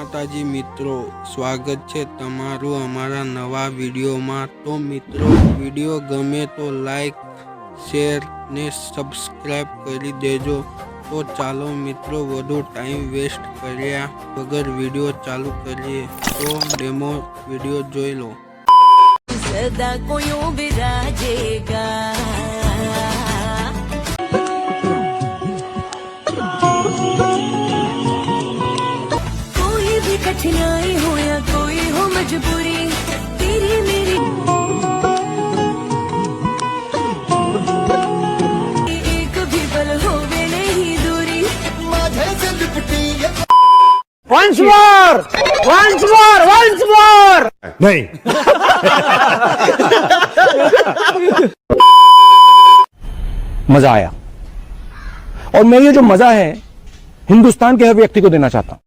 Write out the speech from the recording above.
माताजी मित्रों, स्वागत है तमारू अमारा नवा विडियो में। तो मित्रों, विडियो गमे तो लाइक शेर ने सब्सक्राइब करी देजो। तो चालो मित्रों, वधु टाइम वेस्ट कर्या वगर विडियो चालू करिए। तो डेमो विडियो जोई लो। सदा कोई बिराजेगा, कोई भी कठिनाई हो या कोई हो मजबूरी, तेरी मेरी एक भी पल होवे नहीं दूरी। Once more! Once more! Once more! नहीं। मजा आया, और मैं ये जो मजा है हिंदुस्तान के हर व्यक्ति को देना चाहता हूं।